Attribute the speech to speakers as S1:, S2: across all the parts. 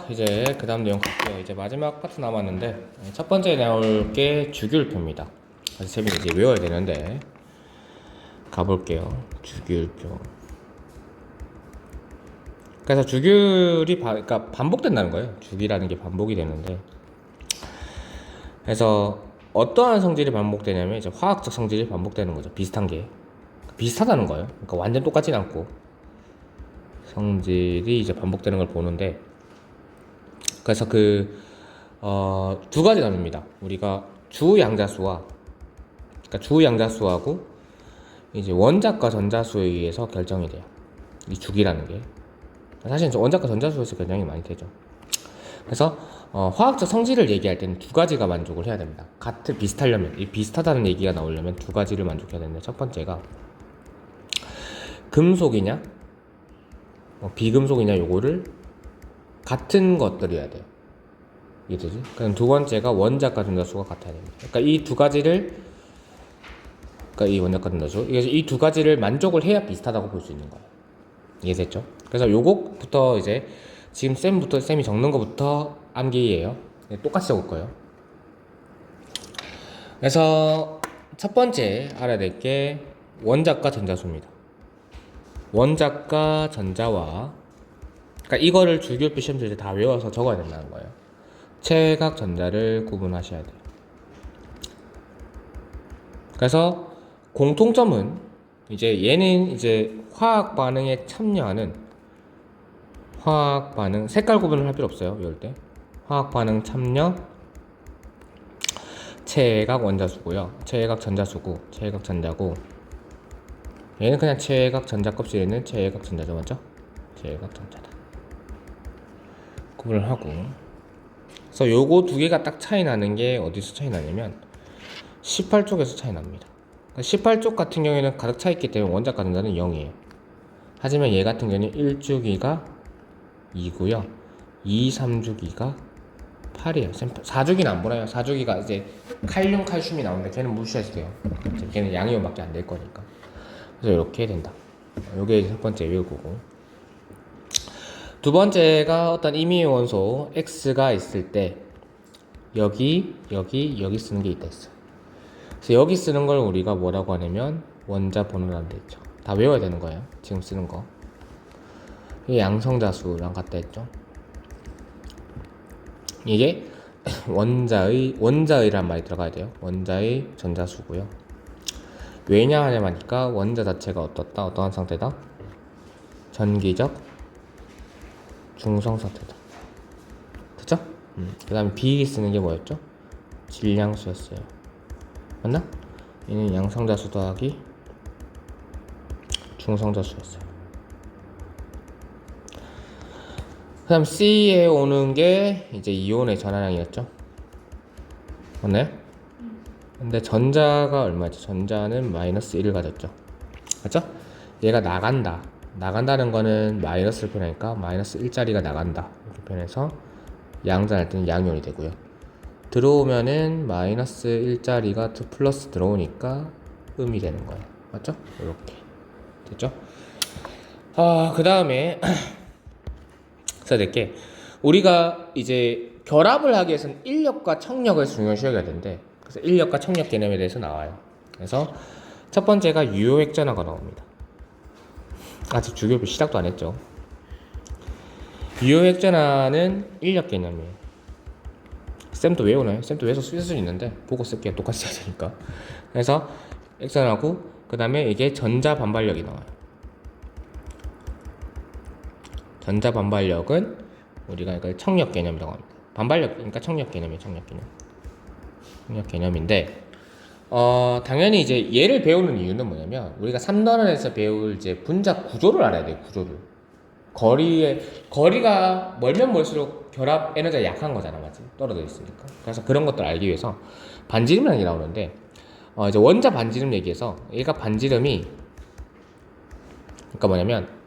S1: 이제 그 다음 내용 갈게요. 이제 마지막 파트 남았는데 첫 번째 나올 게 주기율표입니다. 그래서 재민이 이제 외워야 되는데 가볼게요. 주기율표. 그래서 주기율이 그러니까 반복된다는 거예요. 주기라는 게 반복이 되는데, 그래서 어떠한 성질이 반복되냐면 이제 화학적 성질이 반복되는 거죠. 비슷한 게 비슷하다는 거예요. 그러니까 완전 똑같진 않고 성질이 이제 반복되는 걸 보는데, 그래서 두 가지 나눕니다. 우리가 주양자수와, 그러니까 주양자수하고 이제 원자과 전자수에 의해서 결정이 돼요. 이 주기라는 게 사실은 원자과 전자수에서 결정이 많이 되죠. 그래서 화학적 성질을 얘기할 때는 두 가지가 만족을 해야 됩니다. 비슷하려면, 이 비슷하다는 얘기가 나오려면 두 가지를 만족해야 되는데, 첫 번째가 금속이냐 비금속이냐, 요거를 같은 것들이어야 돼요. 이해되지? 그럼 두 번째가 원자과 전자수가 같아야 됩니다. 그러니까 이 두 가지를, 그러니까 이 원자과 전자수, 이 두 가지를 만족을 해야 비슷하다고 볼 수 있는 거예요. 이해됐죠? 그래서 요거부터 이제 지금 쌤이 적는 것부터 암기예요. 똑같이 적을 거예요. 그래서 첫 번째 알아야 될 게 원자과 전자수입니다. 원자과 전자와, 그러니까 이거를 주기율표 시험지에 이제 다 외워서 적어야 된다는 거예요. 체각 전자를 구분하셔야 돼요. 그래서 공통점은 이제 얘는 이제 화학 반응에 참여하는, 화학 반응 색깔 구분을 할 필요 없어요. 이럴 때 화학 반응 참여 체각 원자수고요. 체각 전자수고, 체각 전자고, 얘는 그냥 체각 전자 껍질에 있는 체각 전자죠, 맞죠? 체각 전자다. 구분을 하고, 그래서 요거 두 개가 딱 차이 나는 게 어디서 차이 나냐면 18쪽에서 차이 납니다. 18쪽 같은 경우에는 가득 차 있기 때문에 원자과 전자는 0이에요. 하지만 얘 같은 경우는 1주기가 2고요. 2, 3주기가 8이에요. 4주기는 안 보나요? 4주기가 이제 칼륨, 칼슘이 나오는데 걔는 무시해도 돼요. 걔는 양이온밖에 안 될 거니까. 그래서 이렇게 된다. 요게 첫 번째 외우고, 두 번째가 어떤 임의의 원소 X가 있을 때 여기 쓰는 게 있다 했어. 그래서 여기 쓰는 걸 우리가 뭐라고 하냐면 원자 번호라는 데 있죠. 다 외워야 되는 거예요. 지금 쓰는 거. 이게 양성자수랑 같다 했죠. 이게 원자의란 말이 들어가야 돼요. 원자의 전자수고요. 왜냐 하냐니까 원자 자체가 어떠한 상태다? 전기적 중성 상태다. 그쵸? 그 다음에 비기 쓰는 게 뭐였죠? 질량수였어요. 맞나? 얘는 양성자수 더하기 중성자수였어요. 그 다음 C에 오는 게 이제 이온의 전하량이었죠. 맞나요? 근데 전자가 얼마죠? 전자는 마이너스 1을 가졌죠. 맞죠? 얘가 나간다는 거는 마이너스를 표현하니까 마이너스 1짜리가 나간다 이렇게 표현해서 양전할 때는 양이온이 되고요. 들어오면은 마이너스 1짜리가 플러스 들어오니까 음이 되는 거예요. 맞죠? 이렇게 됐죠? 그 다음에 써야 될 게, 우리가 이제 결합을 하기 위해서는 인력과 청력을 중요시 여겨야 되는데, 그래서 인력과 청력 개념에 대해서 나와요. 그래서 첫 번째가 유효액전화가 나옵니다. 아직 주기율표 시작도 안 했죠. 유효액전화는 인력 개념이에요. 쌤도 외우나요? 쌤도 외워서 쓸 수 있는데 보고 쓸게요. 똑같이 써야 되니까. 그래서 액션하고, 그 다음에 이게 전자 반발력이 나와요. 전자 반발력은 우리가 청력 개념이라고 합니다. 반발력, 그러니까 청력 개념이에요. 청력 개념인데, 당연히 이제 얘를 배우는 이유는 뭐냐면, 우리가 3단원에서 배울 이제 분자 구조를 알아야 돼요. 구조를. 거리가 멀면 멀수록 결합 에너지가 약한 거잖아, 맞지? 떨어져 있으니까. 그래서 그런 것들 알기 위해서 반지름이라는 게 나오는데, 이제 원자 반지름 얘기해서, 얘가 반지름이, 그러니까 뭐냐면,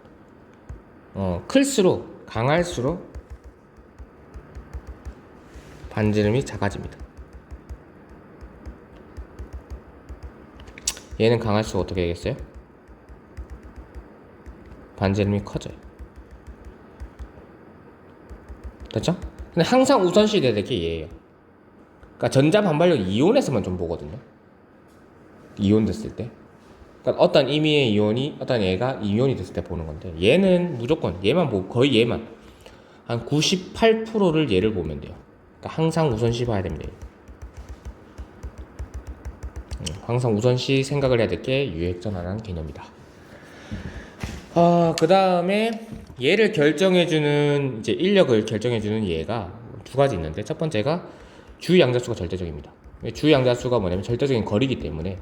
S1: 클수록, 강할수록 반지름이 작아집니다. 얘는 강할수록 어떻게 되겠어요? 반지름이 커져요. 됐죠? 근데 항상 우선시 돼야 될 게 얘예요. 그러니까 전자 반발력 이온에서만 좀 보거든요. 이온 됐을 때. 그러니까 어떤 의미의 이온이 어떤 얘가 이온이 됐을 때 보는 건데 얘는 무조건 얘만 보고 거의 얘만 한 98%를 얘를 보면 돼요. 그러니까 항상 우선시 봐야 됩니다. 항상 우선시 생각을 해야 될 게 유핵전환이라는 개념이다. 그 다음에 얘를 결정해주는 이제 인력을 결정해주는 얘가 두 가지 있는데 첫 번째가 주양자수가 절대적입니다. 주양자수가 뭐냐면 절대적인 거리이기 때문에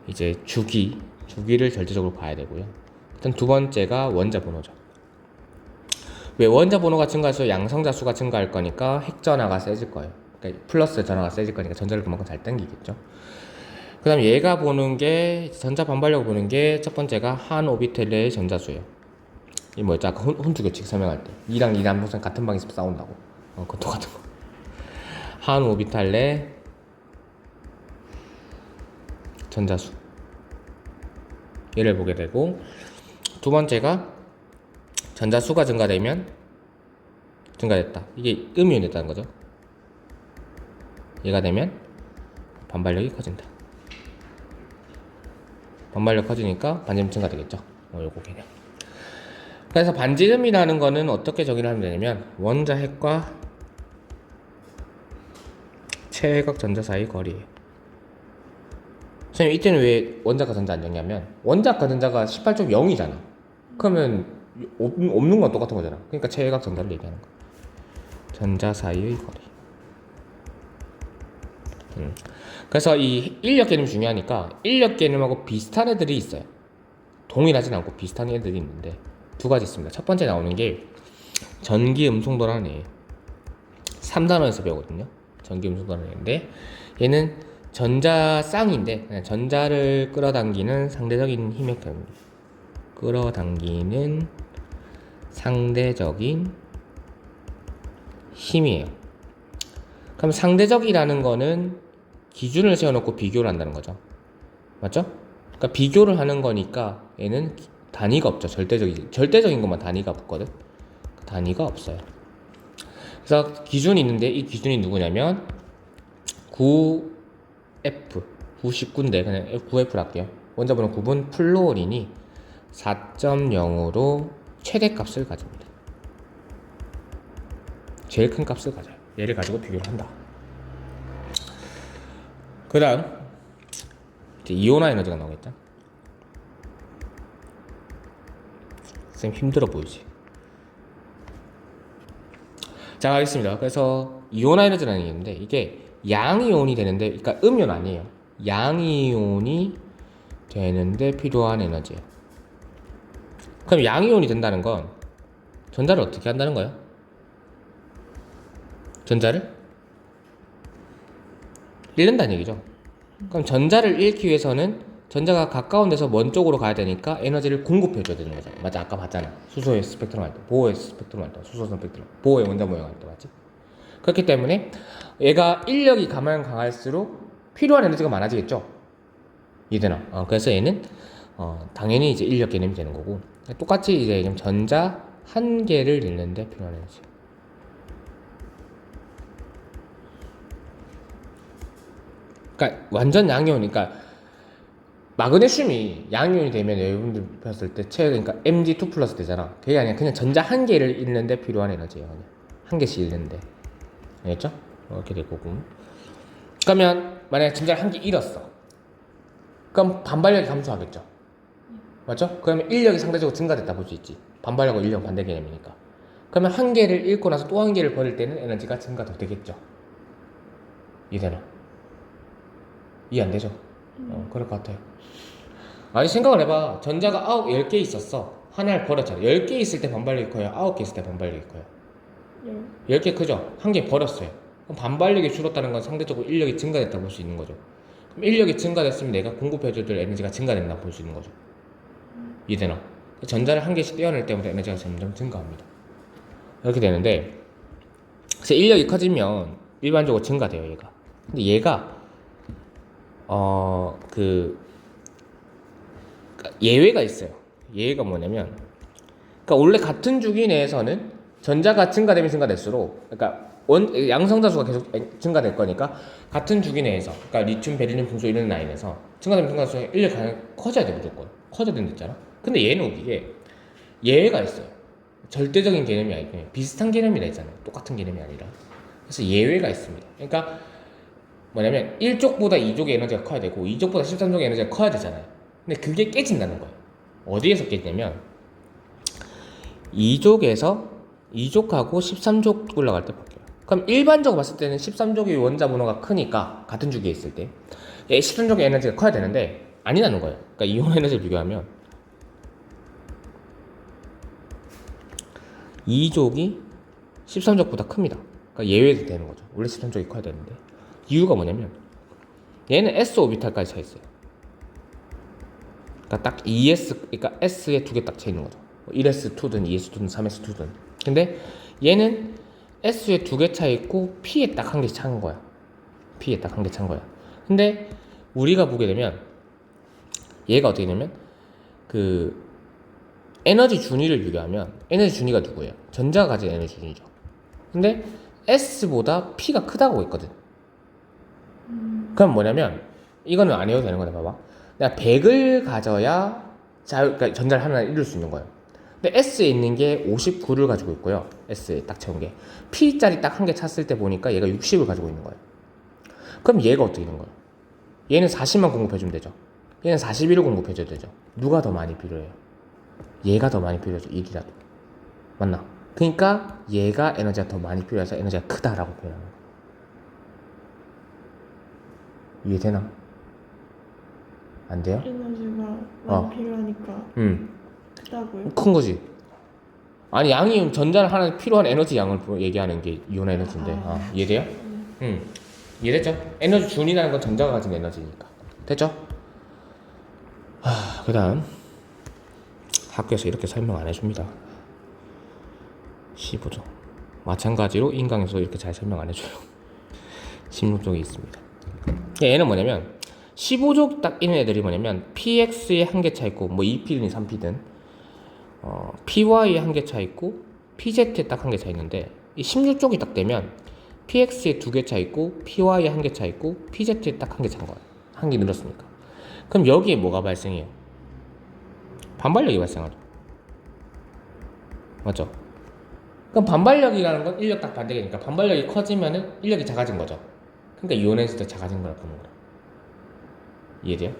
S1: 이제 주기를 절대적으로 봐야 되고요. 일단 두 번째가 원자 번호죠. 왜 원자 번호가 증가할수록 양성자 수가 증가할 거니까 핵전하가 세질 거예요. 그러니까 플러스 전하가 세질 거니까 전자를 그만큼 잘 당기겠죠. 그 다음 얘가 보는 게 전자 반발력 보는 게 첫 번째가 한 오비텔레의 전자수예요. 이 뭐였죠? 아까 혼투 교칙 설명할 때 2랑 2 남동생 같은 방에서 싸운다고. 그건 똑같은 거. 한 오비탈레 전자수 얘를 보게 되고 두 번째가 전자수가 증가됐다. 이게 음이온이 됐다는 거죠. 얘가 되면 반발력이 커진다. 반발력 커지니까 반지름 증가되겠죠. 요거 개념. 그래서 반지름이라는 거는 어떻게 정의를 하면 되냐면 원자핵과 최외곽 전자 사이 거리예요. 선생님 이때는 왜 원자과 전자 안 정의하면 원자과 전자가 18.0이잖아. 그러면 없는 건 똑같은 거잖아. 그러니까 최외곽 전자를 얘기하는 거. 전자 사이의 거리. 그래서 이 인력 개념이 중요하니까 인력 개념하고 비슷한 애들이 있어요. 동일하진 않고 비슷한 애들이 있는데 두 가지 있습니다. 첫 번째 나오는 게 전기 음송도라는 애. 3단원에서 배우거든요. 전기 음송도라는 애인데 얘는 전자 쌍인데 그냥 전자를 끌어당기는 상대적인 힘의 개념입니다. 끌어당기는 상대적인 힘이에요. 그럼 상대적이라는 거는 기준을 세워놓고 비교를 한다는 거죠. 맞죠? 그러니까 비교를 하는 거니까 얘는 단위가 없죠. 절대적인 것만 단위가 없거든. 단위가 없어요. 그래서 기준이 있는데 이 기준이 누구냐면 9F 99인데 그냥 9F를 할게요. 원자번호 9분 플루오린이 4.0으로 최대값을 가집니다. 제일 큰 값을 가져요. 얘를 가지고 비교를 한다. 그 다음 이제 이온화 에너지가 나오겠죠. 선생님 힘들어 보이지? 자, 가겠습니다. 그래서 이온화 에너지라는 게 있는데 이게 양이온이 되는데 그러니까 음이온 아니에요. 양이온이 되는데 필요한 에너지예요. 그럼 양이온이 된다는 건 전자를 어떻게 한다는 거예요? 전자를 잃는다는 얘기죠. 그럼 전자를 잃기 위해서는 전자가 가까운 데서 먼 쪽으로 가야 되니까 에너지를 공급해줘야 되는 거죠. 맞아, 아까 봤잖아. 수소의 스펙트럼 할 때, 보호의 스펙트럼 할 때, 수소 스펙트럼, 보호의 원자 모형 할 때, 맞지? 그렇기 때문에 얘가 인력이 가면 강할수록 필요한 에너지가 많아지겠죠. 이해되나? 그래서 얘는 당연히 이제 인력 개념이 되는 거고 똑같이 이제 전자 한 개를 잃는데 필요한 에너지. 그러니까 완전 양이온, 그러니까 마그네슘이 양이온이 되면 여러분들 배웠을 때 그러니까 Mg2 플러스 되잖아. 그게 아니라 그냥 전자 한 개를 잃는데 필요한 에너지예요. 그냥 한 개씩 잃는데. 알겠죠? 이렇게 될 거고. 그러면 만약에 전자를 한 개 잃었어. 그럼 반발력이 감소하겠죠. 맞죠? 그러면 인력이 상대적으로 증가됐다 볼 수 있지. 반발력과 인력 반대 개념이니까. 그러면 한 개를 잃고 나서 또 한 개를 버릴 때는 에너지가 증가도 되겠죠. 이해되나? 이해 안 되죠? 그럴 것 같아요. 아니 생각을 해봐. 전자가 10개 있었어. 하나를 버렸잖아. 10개 있을 때 반발력이 커요? 9개 있을 때 반발력이 커요? 10개 크죠? 한 개 버렸어요. 그럼 반발력이 줄었다는 건 상대적으로 인력이 증가됐다 볼 수 있는 거죠. 그럼 인력이 증가됐으면 내가 공급해줄 에너지가 증가됐나 볼 수 있는 거죠. 이해되나? 전자를 한 개씩 떼어낼 때마다 에너지가 점점 증가합니다. 이렇게 되는데 그래서 인력이 커지면 일반적으로 증가돼요. 얘가. 근데 얘가 예외가 있어요. 예외가 뭐냐면, 그러니까 원래 같은 주기 내에서는 전자가 증가되면 증가될수록 그러니까 양성자수가 계속 증가될 거니까 같은 주기 내에서 그러니까 리튬, 베릴륨, 금속 이런 라인에서 증가되면 증가될수록 인력 가능이 커져야 돼 무조건. 커져야 된다 했잖아. 근데 얘는 웃기게 예외가 있어요. 절대적인 개념이 아니고 비슷한 개념이라 했잖아요. 똑같은 개념이 아니라. 그래서 예외가 있습니다. 그러니까 뭐냐면 1족보다 2족의 에너지가 커야 되고 2족보다 13족의 에너지가 커야 되잖아요. 근데 그게 깨진다는 거예요. 어디에서 깨지냐면 2족하고 13족 올라갈 때 볼게요. 그럼 일반적으로 봤을 때는 13족의 원자 번호가 크니까 같은 주기에 있을 때 13족의 에너지가 커야 되는데 아니라는 거예요. 그러니까 이온 에너지를 비교하면 2족이 13족보다 큽니다. 그러니까 예외도 되는 거죠. 원래 13족이 커야 되는데 이유가 뭐냐면 얘는 s 오비탈까지 차 있어요. 그러니까 딱 2s, 그러니까 s에 두 개 딱 차 있는 거죠. 1s2든 2s2든 3s2든. 근데 얘는 s에 두 개 차 있고 p에 딱 한 개 찬 거야. p에 딱 한 개 찬 거야. 근데 우리가 보게 되면 얘가 어떻게 되냐면 그 에너지 준위를 비교하면 에너지 준위가 누구예요? 전자가 가진 에너지 준위죠. 근데 s보다 p가 크다고 했거든. 그럼 뭐냐면 이거는 안 해도 되는 거네. 봐봐. 내가 100을 가져야 그러니까 전자를 하나 이룰 수 있는 거예요. 근데 S에 있는 게 59를 가지고 있고요. S에 딱 채운 게 P짜리 딱 한 개 찼을 때 보니까 얘가 60을 가지고 있는 거예요. 그럼 얘가 어떻게 되는 거예요? 얘는 40만 공급해주면 되죠. 얘는 41을 공급해줘야 되죠. 누가 더 많이 필요해요? 얘가 더 많이 필요하죠. 1이라도. 맞나? 그러니까 얘가 에너지가 더 많이 필요해서 에너지가 크다라고 표현하는 거예요. 이해되나? 안 돼요?
S2: 에너지가 많이 필요하니까 크다고요?
S1: 큰 거지. 아니 양이 전자를 하나 필요한 에너지 양을 얘기하는 게 이온 에너지인데 이해돼요? 이해됐죠? 에너지 준이라는 건 전자가 가진 에너지니까. 됐죠? 그 다음 학교에서 이렇게 설명 안 해줍니다. 15조 마찬가지로 인강에서 이렇게 잘 설명 안 해줘요. 16쪽이 있습니다. 얘는 뭐냐면 15족 딱 있는 애들이 뭐냐면 PX에 한 개 차 있고 뭐 2P든 3P든 PY에 한 개 차 있고 PZ에 딱 한 개 차 있는데 이 16족이 딱 되면 PX에 두 개 차 있고 PY에 한 개 차 있고 PZ에 딱 한 개 찬 거예요. 한 개 늘었으니까. 그럼 여기에 뭐가 발생해요? 반발력이 발생하죠. 맞죠? 그럼 반발력이라는 건 인력 딱 반대니까 반발력이 커지면은 인력이 작아진 거죠. 그러니까 이온 에너지도 작아진 걸 보는 거예요. 이해돼요?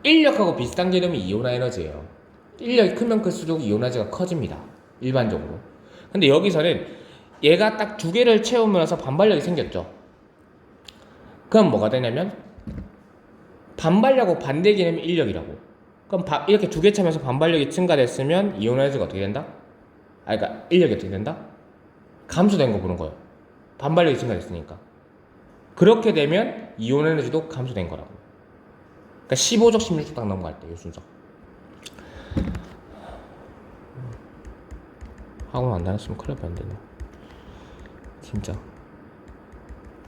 S1: 인력하고 비슷한 개념이 이온화 에너지예요. 인력이 크면 클수록 이온화제가 커집니다. 일반적으로. 근데 여기서는 얘가 딱 두 개를 채우면서 반발력이 생겼죠. 그럼 뭐가 되냐면 반발력하고 반대 개념이 인력이라고. 그럼 이렇게 두 개 채우면서 반발력이 증가됐으면 이온화제가 어떻게 된다? 그러니까 인력이 어떻게 된다? 감소된 거 보는 거예요. 반발력이 증가됐으니까. 그렇게 되면 이온 에너지도 감소된 거라고. 그러니까 15족, 16족 딱 넘어갈 때 이 순서. 학원 안 다녔으면 큰일 날 뻔했네. 진짜.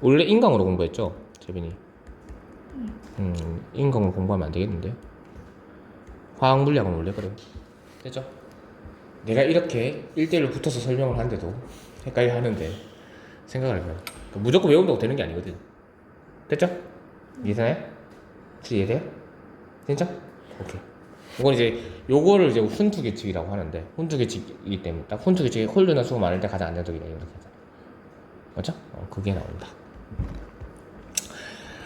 S1: 원래 인강으로 공부했죠, 재빈이. 인강으로 공부하면 안 되겠는데. 화학 물리학은 원래 그래. 됐죠? 내가 이렇게 1대1로 붙어서 설명을 하는데도 헷갈려 하는데 생각을 해봐요. 그러니까 무조건 외운다고 되는 게 아니거든. 됐죠? 이해되나요? 이해돼요? 진짜? 오케이. 이건 이제 요거를 이제 훈투 규칙이라고 하는데 훈투 규칙이기 때문에 딱 훈투 규칙이 홀류나 수가 많을 때 가장 안정적이다 이렇게 하잖아. 맞죠? 그게 나온다.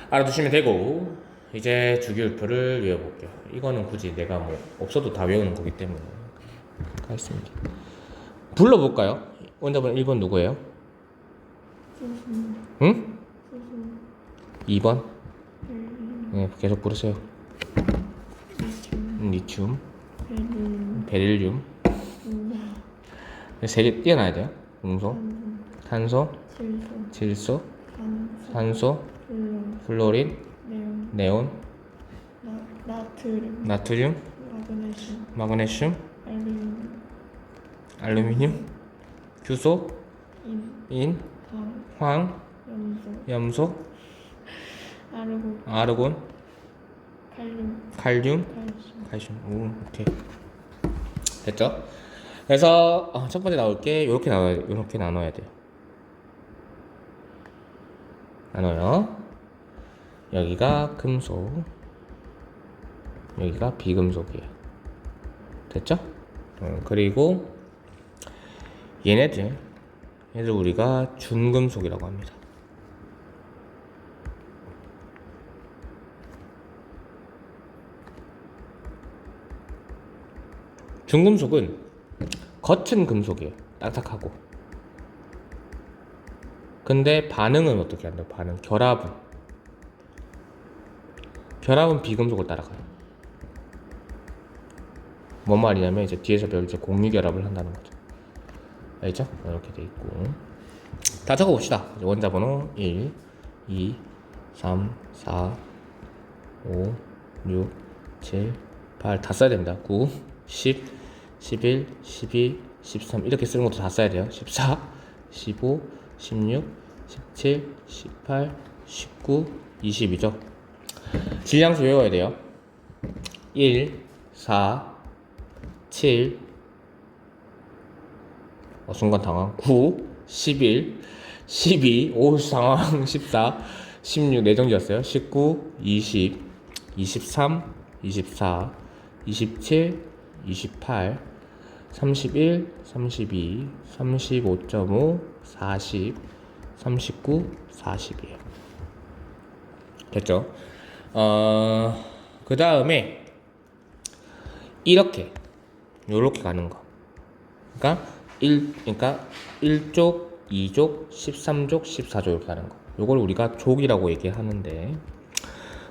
S1: 알아두시면 되고 이제 주기율표를 외워볼게요. 이거는 굳이 내가 뭐 없어도 다 외우는 거기 때문에 가겠습니다. 불러볼까요? 원자번 1번 누구예요? 응? 2번? 네, 계속 부르세요. 리튬, 베릴륨. 세 개 띄어놔야 돼요. 음소, 탄소, 질소, 산소, 플로린, 네온, 나트륨, 마그네슘, 알루미늄, 규소, 인, 황, 염소, 아르곤, 칼륨. 오, 오케이. 됐죠? 그래서 첫 번째 나올 게 이렇게 나눠야 돼요. 나눠요. 여기가 금속, 여기가 비금속이에요. 됐죠? 그리고 얘네들 우리가 준금속이라고 합니다. 준금속은 겉은 금속이에요. 딱딱하고. 근데 반응은 어떻게 한다고? 반응. 결합은 비금속을 따라가요. 뭔 말이냐면 이제 뒤에서 배울 때 공유결합을 한다는 거죠. 알겠죠? 이렇게 돼 있고. 다 적어봅시다. 원자 번호 1, 2, 3, 4, 5, 6, 7, 8 다 써야 됩니다. 9, 10, 11, 12, 13 이렇게 쓰는 것도 다 써야 돼요. 14, 15, 16, 17, 18, 19, 20이죠. 질량수 외워야 돼요. 1, 4, 7, 순간 당황. 9, 11, 12, 오 상황. 14, 16 내정지였어요. 19, 20, 23, 24, 27, 28, 31, 32, 35.5, 40, 39, 40이에요. 됐죠? 그 다음에 요렇게 가는 거. 그러니까 1족, 2족, 13족, 14족 이렇게 가는 거. 요걸 우리가 족이라고 얘기하는데,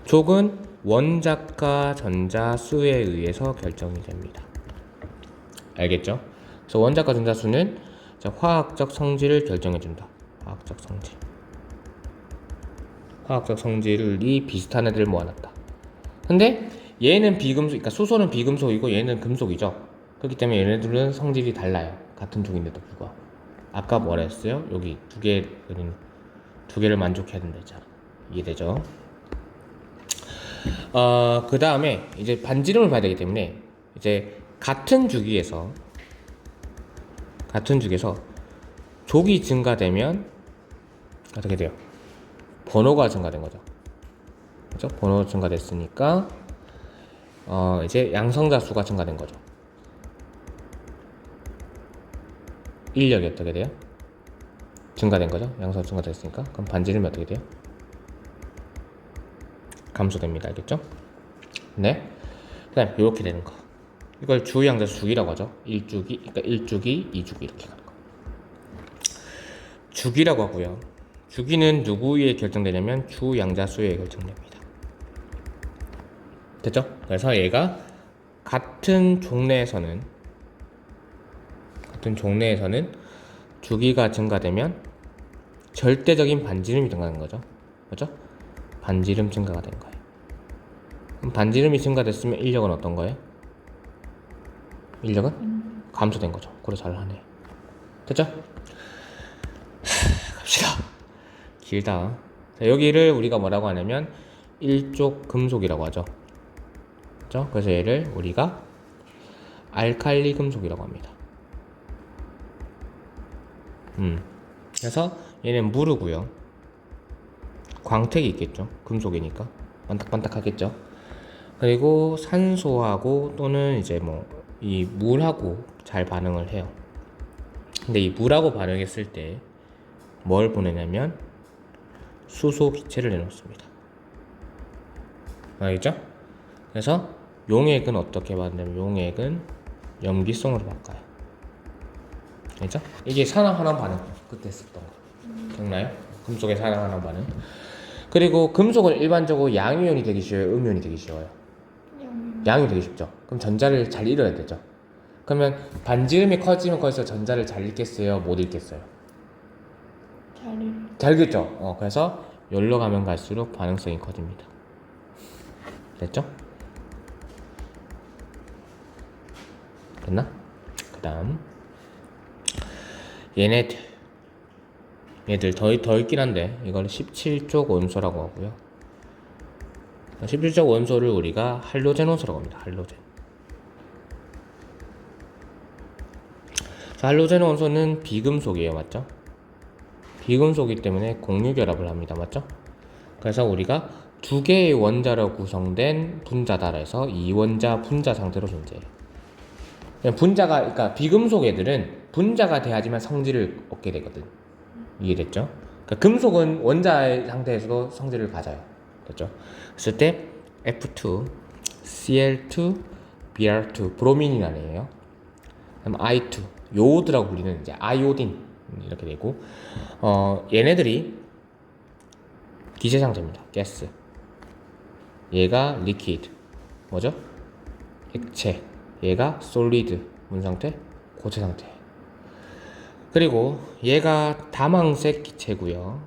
S1: 족은 원자과 전자 수에 의해서 결정이 됩니다. 알겠죠? 그래서 원자과 전자 수는 화학적 성질을 결정해준다. 화학적 성질이 비슷한 애들을 모아놨다. 근데 얘는 비금속, 그러니까 수소는 비금속이고 얘는 금속이죠. 그렇기 때문에 얘네들은 성질이 달라요. 같은 족인데도 불구하고. 아까 뭐라 했어요? 여기 두 개를 만족해야 된다 했잖아. 이해되죠? 그 다음에 이제 반지름을 봐야 되기 때문에 이제 같은 주기에서 족이 증가되면 어떻게 돼요? 번호가 증가된 거죠. 그죠? 번호가 증가됐으니까 이제 양성자 수가 증가된 거죠. 인력이 어떻게 돼요? 증가된 거죠. 양성 증가됐으니까. 그럼 반지름이 어떻게 돼요? 감소됩니다. 알겠죠? 네. 그 다음에 이렇게 되는 거. 이걸 주양자수 주기라고 하죠. 1주기, 그러니까 1주기, 2주기 이렇게 가는 거. 주기라고 하고요. 주기는 누구에 결정되냐면 주양자수에 결정됩니다. 됐죠? 그래서 얘가 같은 종내에서는 주기가 증가되면 절대적인 반지름이 증가하는 거죠. 그렇죠? 반지름 증가가 된 거예요. 그럼 반지름이 증가됐으면 인력은 어떤 거예요? 인력은 감소된 거죠. 그래 잘하네. 됐죠? 갑시다. 길다. 자, 여기를 우리가 뭐라고 하냐면 일족 금속이라고 하죠. 그렇죠? 그래서 얘를 우리가 알칼리 금속이라고 합니다. 그래서 얘는 무르고요. 광택이 있겠죠. 금속이니까 반딱반딱하겠죠. 그리고 산소하고 또는 이제 뭐 이 물하고 잘 반응을 해요. 근데 이 물하고 반응했을 때 뭘 보내냐면 수소 기체를 내놓습니다. 알겠죠? 그래서 용액은 어떻게 받냐면 용액은 염기성으로 바꿔요. 알죠? 이게 산화환원 반응 그때 썼던 거 기억나요? 금속의 산화환원 반응. 그리고 금속은 일반적으로 양이온이 되기 쉬워요? 음이온이 되기 쉬워요? 양이 되기 쉽죠. 그럼 전자를 잘 잃어야 되죠. 그러면 반지름이 커지면 커질수록 전자를 잘 잃겠어요? 못 잃겠어요? 잘 잃겠죠. 그래서 열로 가면 갈수록 반응성이 커집니다. 됐죠? 됐나? 그 다음 얘들 더 있긴 한데 이걸 17족 원소라고 하고요. 17족 원소를 우리가 할로젠 원소라고 합니다. 할로젠. 자, 할로젠 원소는 비금속이에요, 맞죠? 비금속이기 때문에 공유결합을 합니다, 맞죠? 그래서 우리가 두 개의 원자로 구성된 분자다 해서 이원자 분자 상태로 존재해요. 분자가, 그러니까 비금속 애들은 분자가 돼야지만 성질을 얻게 되거든. 이해됐죠? 그러니까 금속은 원자 상태에서도 성질을 가져요. 됐죠? 그랬을 때 F2, Cl2, Br2, 브로민이라네요. 그다음 I2, 요오드라고 불리는 이제 아이오딘 이렇게 되고, 얘네들이 기체 상태입니다. 가스. 얘가 리퀴드, 뭐죠? 액체. 얘가 솔리드, 문 상태, 고체 상태. 그리고 얘가 다망색 기체고요.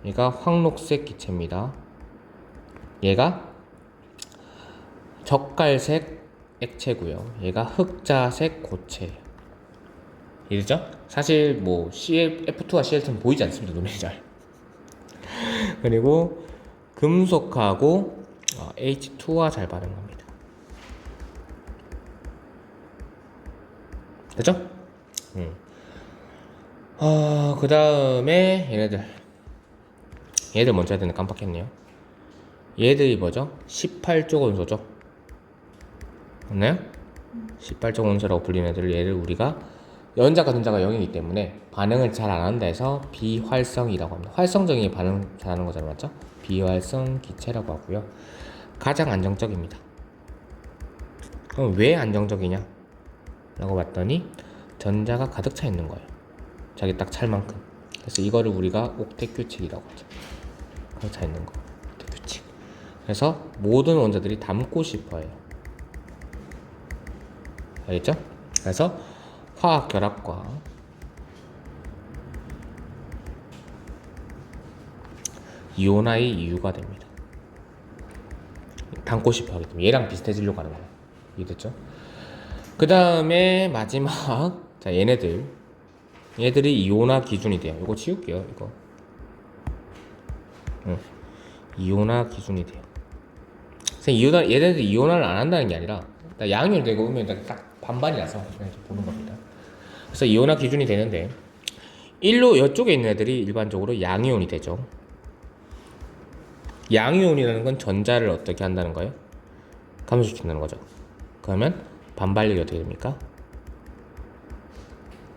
S1: 얘가 황록색 기체입니다. 얘가 젓갈색 액체고요. 얘가 흑자색 고체. 이해됐죠? 사실 뭐 F2와 Cl2는 보이지 않습니다. 눈에 잘. 그리고 금속하고 H2와 잘 반응합니다. 됐죠? 그 다음에 얘들 먼저 해야 되는데 깜빡했네요. 얘들이 뭐죠? 18족 원소죠. 맞나요? 18족 원소라고 불리는 얘를 우리가 연자가 전자가 0이기 때문에 반응을 잘 안 한다 해서 비활성이라고 합니다. 활성적인 반응 잘하는 거잖아요, 맞죠? 비활성 기체라고 하고요. 가장 안정적입니다. 그럼 왜 안정적이냐? 라고 봤더니 전자가 가득 차 있는 거예요. 자기 딱 찰 만큼. 그래서 이거를 우리가 옥텟 규칙이라고 하죠. 가득 차 있는 거. 옥텟 규칙. 그래서 모든 원자들이 담고 싶어해요. 알겠죠? 그래서 화학 결합과 이온화의 이유가 됩니다. 담고 싶어 하기 때문에 얘랑 비슷해지려고 하는 거예요. 이해됐죠? 그 다음에 마지막 자 얘네들이 이온화 기준이 돼요. 이거 지울게요. 이거 이온화 기준이 돼요. 얘네들이 이온화를 안 한다는 게 아니라 양이온이 되고 음이온이 딱 반반이라서 그냥 보는 겁니다. 그래서 이온화 기준이 되는데 일로 이쪽에 있는 애들이 일반적으로 양이온이 되죠. 양이온이라는 건 전자를 어떻게 한다는 거예요? 감소시킨다는 거죠. 그러면 반발력이 어떻게 됩니까?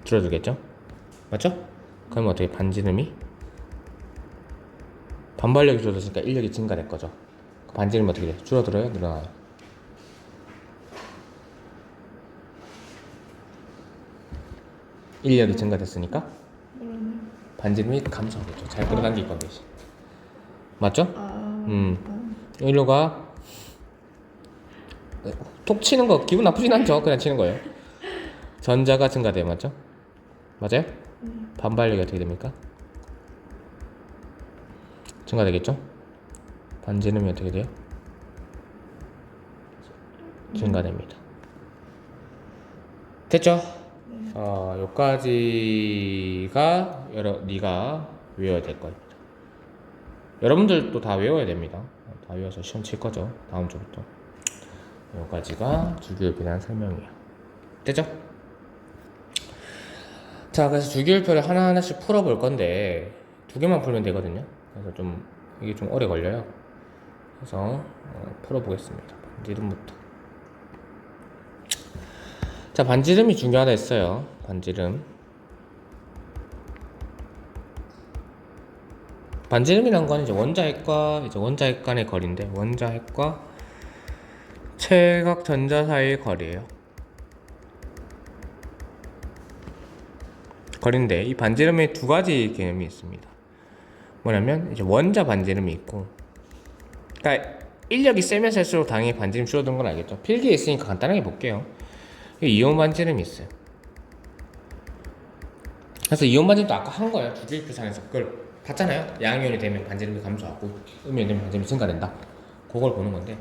S1: 줄어들겠죠? 맞죠? 그러면 어떻게 반지름이? 반발력이 줄어들었으니까 인력이 증가될 거죠. 반지름이 어떻게 돼요? 줄어들어요? 늘어나요? 인력이 증가됐으니까 반지름이 감소하겠죠. 잘 끌어당길 건데. 맞죠? 일로가 톡 치는 거 기분 나쁘진 않죠. 그냥 치는 거예요. 전자가 증가돼요. 맞죠? 맞아요? 반발력이 어떻게 됩니까? 증가되겠죠? 반지름이 어떻게 돼요? 증가됩니다. 됐죠? 여기까지가 네가 외워야 될 겁니다. 여러분들도 다 외워야 됩니다. 다 외워서 시험 칠 거죠. 다음 주부터. 여기까지가 주기율표에 대한 설명이에요. 됐죠? 자, 그래서 주기율표를 하나하나씩 풀어볼 건데 두 개만 풀면 되거든요. 그래서 이게 좀 오래 걸려요. 그래서 풀어보겠습니다. 반지름부터. 자, 반지름이 중요하다 했어요. 반지름이란 건 이제 원자핵 간의 거리인데, 원자핵과 최각 전자 사이의 거리예요. 거리인데 이 반지름에 두 가지 개념이 있습니다. 뭐냐면 이제 원자 반지름이 있고, 그러니까 인력이 세면 셀수록 당연히 반지름 줄어드는 건 알겠죠. 필기에 있으니까 간단하게 볼게요. 이온 반지름이 있어요. 그래서 이온 반지름도 아까 한 거예요. 주기율표상에서 그걸 봤잖아요. 양이온이 되면 반지름이 감소하고 음이온이 되면 반지름이 증가된다. 그걸 보는 건데,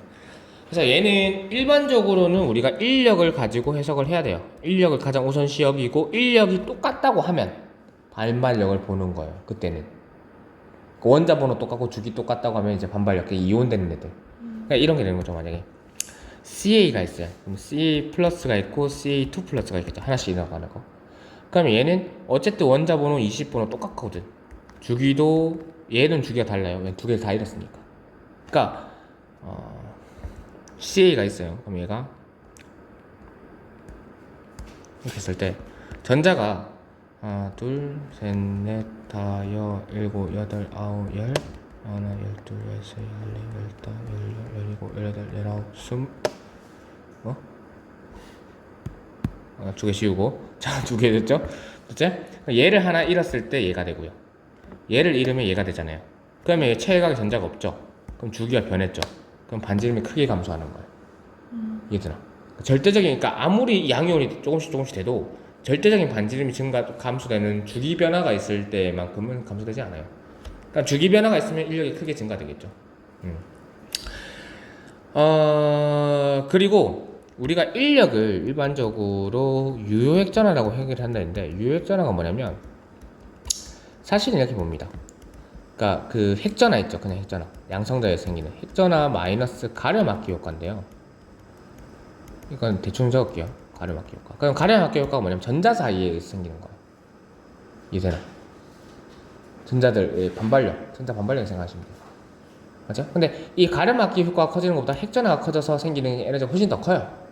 S1: 그래서 얘는 일반적으로는 우리가 인력을 가지고 해석을 해야 돼요. 인력을 가장 우선시 여기고 인력이 똑같다고 하면 반발력을 보는 거예요. 그때는 원자 번호 똑같고 주기 똑같다고 하면 이제 반발력, 이온되는 애들. 그러니까 이런 게 되는 거죠. 만약에 CA가 있어요. 그럼 CA 플러스가 있고 CA2 플러스가 있겠죠. 하나씩 일어나는 거. 그럼 얘는 어쨌든 원자 번호 20번호 똑같거든. 주기도 얘는 주기가 달라요. 왜? 두 개를 다 잃었으니까. 그러니까 CA가 있어요. 그럼 얘가 이렇게 했을 때 전자가 하나, 둘, 셋, 넷, 다, 일곱, 여덟, 아홉, 열, 하나, 열둘, 열세, 열네, 열다, 열일곱, 열여덟, 열아홉, 두 개 씌우고 자, 두 개 됐죠? 그치? 얘를 하나 잃었을 때 얘가 되고요. 얘를 잃으면 얘가 되잖아요. 그러면 얘 체각에 전자가 없죠. 그럼 주기가 변했죠. 그럼 반지름이 크게 감소하는 거예요. 이해되나? 절대적이니까 아무리 양이온이 조금씩 돼도 절대적인 반지름이 감소되는 주기 변화가 있을 때만큼은 감소되지 않아요. 그러니까 주기 변화가 있으면 인력이 크게 증가되겠죠. 그리고 우리가 인력을 일반적으로 유효액전화라고 얘기를 한다는데 유효액전화가 뭐냐면 사실은 이렇게 봅니다. 그러니까 그 핵전화 있죠. 그냥 핵전화. 양성자에서 생기는 핵전화 마이너스 가려막기 효과인데요. 이건 대충 적을게요. 가려막기 효과. 그럼 가려막기 효과가 뭐냐면 전자 사이에 생기는 거예요. 이해되나? 전자들 반발력, 전자 반발력 생각하시면 돼요. 맞죠? 근데 이 가려막기 효과가 커지는 것보다 핵전화가 커져서 생기는 에너지가 훨씬 더 커요.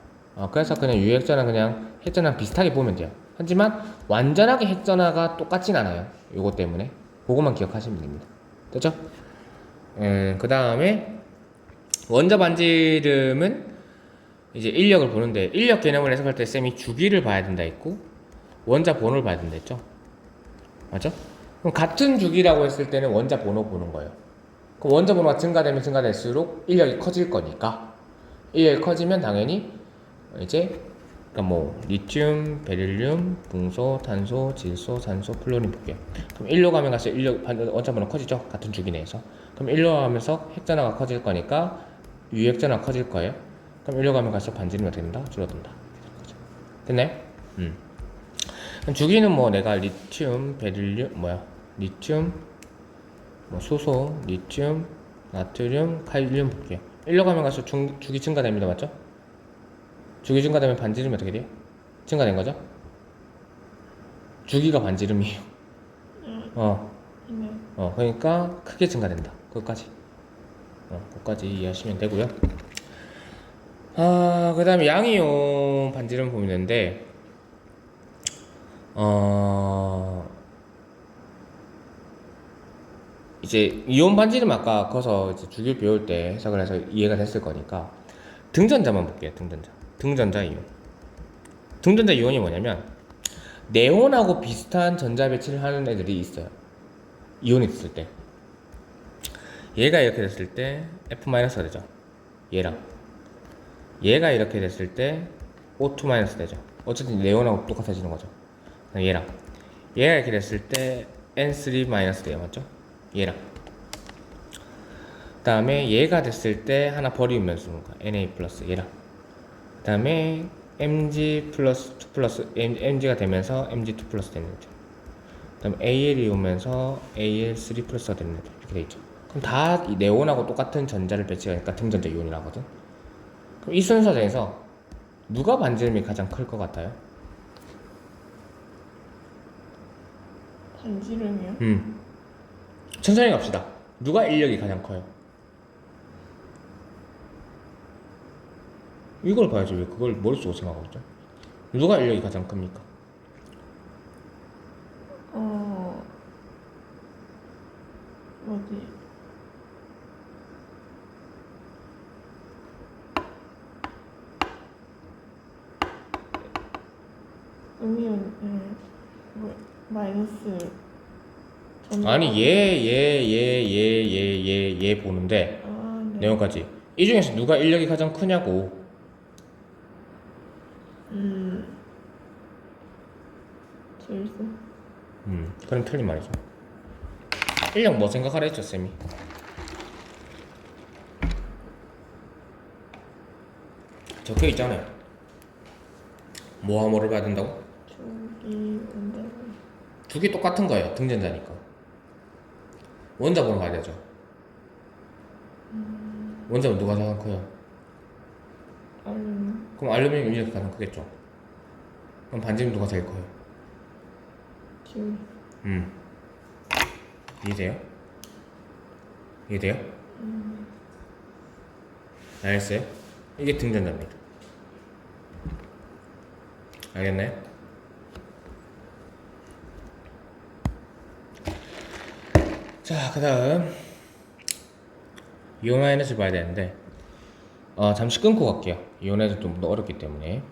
S1: 그래서 그냥 유핵전화 그냥 핵전화랑 비슷하게 보면 돼요. 하지만 완전하게 핵전화가 똑같진 않아요. 요거 때문에 그것만 기억하시면 됩니다. 됐죠? 그 다음에 원자 반지름은 이제 인력을 보는데 인력 개념을 해석할 때 쌤이 주기를 봐야 된다 했고 원자 번호를 봐야 된다 했죠. 맞죠? 그럼 같은 주기라고 했을 때는 원자 번호 보는 거예요. 그럼 원자 번호가 증가되면 증가될수록 인력이 커질 거니까 인력이 커지면 당연히 이제 그러니까 뭐 리튬, 베릴륨, 붕소, 탄소, 질소, 산소, 플루린 볼게요. 그럼 1로 가면 갈수록 원자 번호 커지죠. 같은 주기 내에서. 그럼 1로 가면서 핵전화가 커질 거니까 유핵전화가 커질 거예요. 그럼 1로 가면 갈수록 반지름이 어떻게 된다? 줄어든다. 됐나요? 그럼 주기는 뭐 내가 리튬, 베릴륨, 리튬, 수소, 리튬, 나트륨, 칼륨 볼게요. 1로 가면 갈수록 주기 증가됩니다. 맞죠? 주기 증가되면 반지름이 어떻게 돼요? 증가된 거죠? 주기가 반지름이에요. 그러니까 크게 증가된다. 그것까지. 그것까지 이해하시면 되고요. 그 다음에 양이온 반지름 보면 되는데, 이제 이온 반지름 아까 거서 이제 주기를 배울 때 해석을 해서 이해가 됐을 거니까 등전자만 볼게요. 등전자 이온. 등전자 이온이 뭐냐면 네온하고 비슷한 전자 배치를 하는 애들이 있어요. 이온이 있을 때 얘가 이렇게 됐을 때 F-가 되죠. 얘가 이렇게 됐을 때 O2- 되죠. 어쨌든 네온하고 똑같아지는 거죠. 얘가 이렇게 됐을 때 N3- 돼요. 맞죠? 얘랑 그 다음에 얘가 됐을 때 하나 버리면 쓰는 거야. Na+, 얘랑 그 다음에 Mg+, 2+, Mg가 되면서 Mg2+ 되는 거죠. 그 다음에 AL이 오면서 AL3+가 되는 거죠. 이렇게 돼 있죠. 그럼 다 이 네온하고 똑같은 전자를 배치하니까 등전자 이온이라고 하거든. 그럼 이 순서 중에서 누가 반지름이 가장 클 것 같아요?
S2: 반지름이요?
S1: 천천히 갑시다. 누가 인력이 가장 커요? 이걸 봐야지. 왜 그걸 머릿속으로 생각하고 있죠? 누가 인력이 가장 큽니까?
S2: 뭐지? 음이온, 마이너스
S1: 아니 얘 보는데
S2: 네.
S1: 내용까지 이 중에서 누가 인력이 가장 크냐고.
S2: 질소.
S1: 그럼 틀린 말이죠. 인력 뭐 생각하라 했죠 쌤이? 적혀 있잖아요. 뭐와 뭐를 봐야 된다고?
S2: 주기 원자.
S1: 두 개 똑같은 거예요. 등전자니까. 원자 번호 봐야 되죠. 원자는 누가 가장 커요?
S2: 알루미늄.
S1: 그럼 알루미늄 인력이 가장 크겠죠. 그럼 반지름 누가 제일 커요?
S2: 줄.
S1: 이해돼요? 이해돼요? 알겠어요? 이게 등전자입니다. 알겠나요? 자, 그 다음 이온 마이너스 봐야 되는데 잠시 끊고 갈게요. 이온 마이너스 좀 어렵기 때문에.